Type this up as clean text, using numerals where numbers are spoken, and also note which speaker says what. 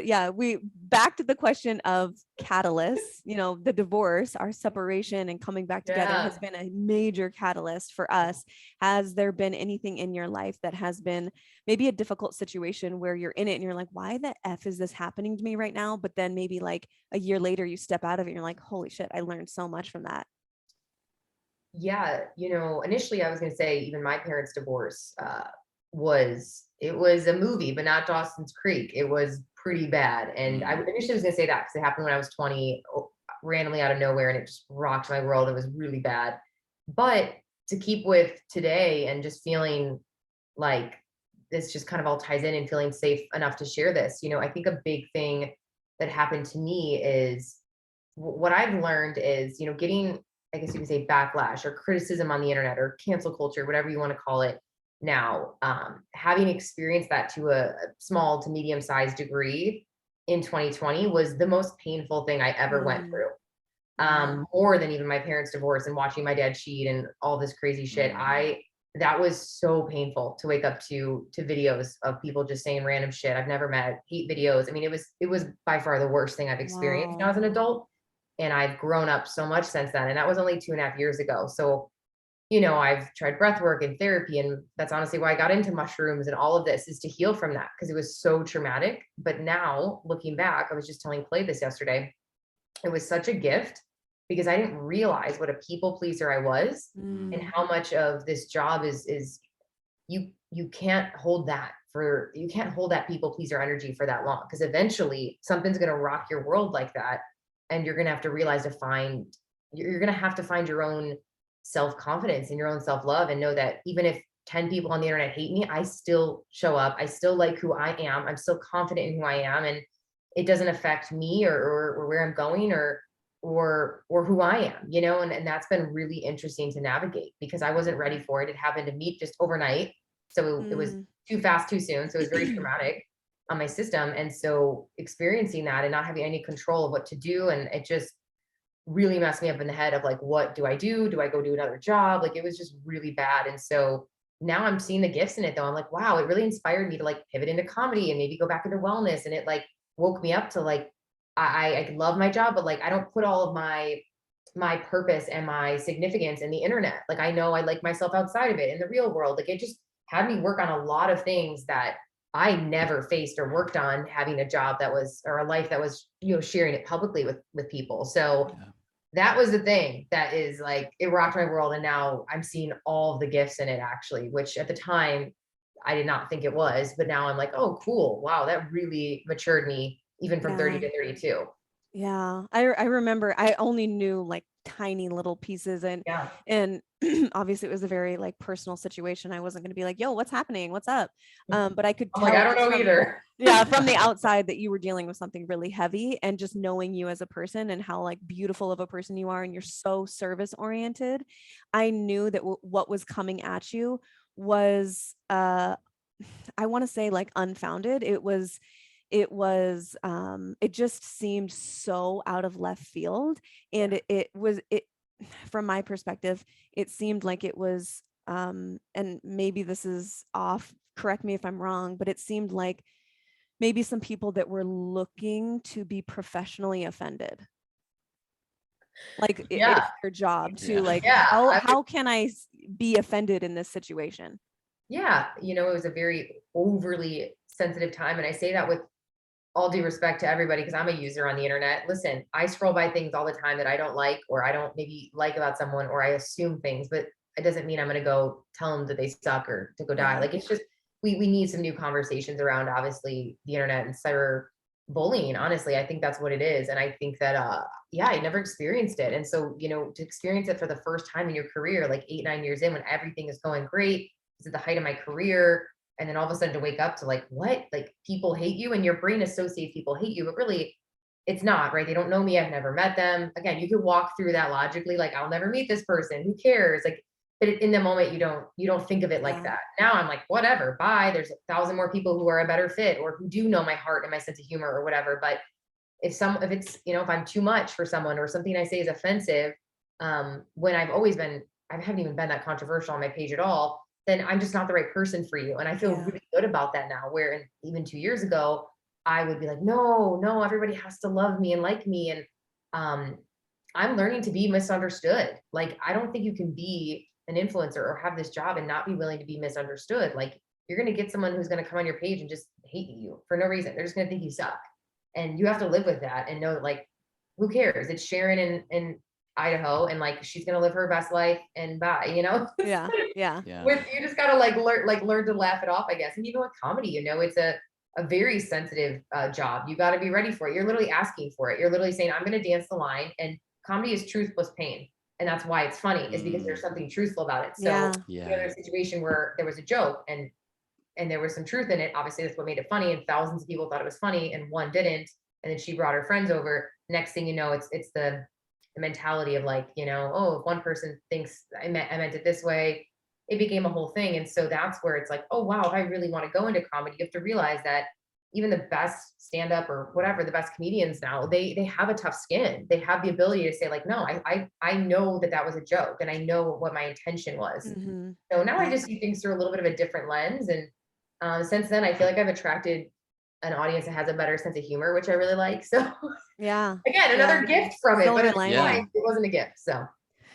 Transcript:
Speaker 1: yeah, we back to the question of catalysts, the divorce, our separation and coming back together has been a major catalyst for us. Has there been anything in your life that has been maybe a difficult situation where you're in it and you're like, why the F is this happening to me right now? But then maybe like a year later you step out of it and you're like, holy shit, I learned so much from that.
Speaker 2: Yeah. Initially I was going to say even my parents' divorce, it was a movie, but not Dawson's Creek. It was pretty bad. And I initially was going to say that because it happened when I was 20, randomly out of nowhere, and it just rocked my world. It was really bad. But to keep with today and just feeling like this just kind of all ties in and feeling safe enough to share this, I think a big thing that happened to me is what I've learned is, getting, I guess you can say, backlash or criticism on the internet or cancel culture, whatever you want to call it now, having experienced that to a small to medium sized degree in 2020 was the most painful thing I ever went through. More than even my parents' divorce and watching my dad cheat and all this crazy shit. That was so painful to wake up to videos of people just saying random shit I've never met, hate videos. I mean, it was by far the worst thing I've experienced now as an adult. And I've grown up so much since then. And that was only 2.5 years ago. So, I've tried breath work and therapy. And that's honestly why I got into mushrooms and all of this, is to heal from that, because it was so traumatic. But now looking back, I was just telling Clay this yesterday, it was such a gift because I didn't realize what a people pleaser I was and how much of this job is you can't hold that people pleaser energy for that long, because eventually something's going to rock your world like that. And you're going to have to realize you're going to have to find your own self-confidence and your own self-love, and know that even if 10 people on the internet hate me, I still show up. I still like who I am. I'm still confident in who I am. And it doesn't affect me or where I'm going or who I am, and that's been really interesting to navigate because I wasn't ready for it. It happened to me just overnight. So it was too fast, too soon. So it was very traumatic on my system. And so experiencing that and not having any control of what to do, and it just really messed me up in the head of like, what do I do? Do I go do another job? Like, it was just really bad. And so now I'm seeing the gifts in it though. I'm like, wow, it really inspired me to like pivot into comedy and maybe go back into wellness. And it like woke me up to like, I love my job, but like, I don't put all of my purpose and my significance in the internet. Like, I know I like myself outside of it in the real world. Like, it just had me work on a lot of things that I never faced or worked on having a job that was, or a life that was, sharing it publicly with people. So that was the thing that is like, it rocked my world. And now I'm seeing all of the gifts in it actually, which at the time I did not think it was, but now I'm like, oh, cool. Wow. That really matured me even from 30 to 32.
Speaker 1: Yeah. I remember I only knew like tiny little pieces and obviously it was a very like personal situation. I wasn't going to be like, yo, what's happening? What's up? But I could tell
Speaker 2: like, I don't know either.
Speaker 1: From the outside that you were dealing with something really heavy, and just knowing you as a person and how like beautiful of a person you are. And you're so service oriented. I knew that what was coming at you was, I want to say like unfounded. It just seemed so out of left field. And it from my perspective, it seemed like it was, and maybe this is off, correct me if I'm wrong, but it seemed like maybe some people that were looking to be professionally offended. Like it's their job to like, how can I be offended in this situation?
Speaker 2: Yeah. It was a very overly sensitive time. And I say that with all due respect to everybody, because I'm a user on the internet. Listen, I scroll by things all the time that I don't like, or I don't maybe like about someone, or I assume things, but it doesn't mean I'm going to go tell them that they suck or to go die. Like, it's just, we need some new conversations around obviously the internet and cyber bullying. Honestly, I think that's what it is. And I think that, I never experienced it. And so, to experience it for the first time in your career, like 8-9 years in, when everything is going great, it's at the height of my career. And then all of a sudden to wake up to like, what, like people hate you, and your brain associates people hate you, but really it's not, right? They don't know me. I've never met them. Again, you could walk through that logically, like, I'll never meet this person. Who cares? Like, but in the moment, you don't think of it like that. Now I'm like, whatever, bye. There's 1,000 more people who are a better fit, or who do know my heart and my sense of humor or whatever. But if it's, if I'm too much for someone, or something I say is offensive, when I haven't even been that controversial on my page at all, then I'm just not the right person for you. And I feel really good about that now, where even 2 years ago, I would be like, no, everybody has to love me and like me. And I'm learning to be misunderstood. Like, I don't think you can be an influencer or have this job and not be willing to be misunderstood. Like, you're going to get someone who's going to come on your page and just hate you for no reason. They're just going to think you suck. And you have to live with that and know that, like, who cares? It's Sharon in Idaho, and like, she's going to live her best life and bye, you know?
Speaker 1: Yeah. Yeah.
Speaker 2: You just got to learn to laugh it off, I guess. And even with comedy, you know, it's a very sensitive job. You got to be ready for it. You're literally asking for it. You're literally saying, I'm going to dance the line. And comedy is truth plus pain. And that's why it's funny, is because there's something truthful about it. So you know, there's a situation where there was a joke and there was some truth in it. Obviously, that's what made it funny. And thousands of people thought it was funny and one didn't. And then she brought her friends over. Next thing you know, it's the mentality of like, you know, oh, if one person thinks I meant it this way, it became a whole thing. And so that's where it's like, oh, wow, if I really want to go into comedy, you have to realize that even the best stand-up or whatever, the best comedians now, they have a tough skin. They have the ability to say like, no, I know that was a joke and I know what my intention was. So now I just see things through a little bit of a different lens. And since then, I feel like I've attracted an audience that has a better sense of humor, which I really like. So
Speaker 1: yeah,
Speaker 2: again, another gift from it, but at the
Speaker 3: Yeah.
Speaker 2: time, it wasn't a gift. So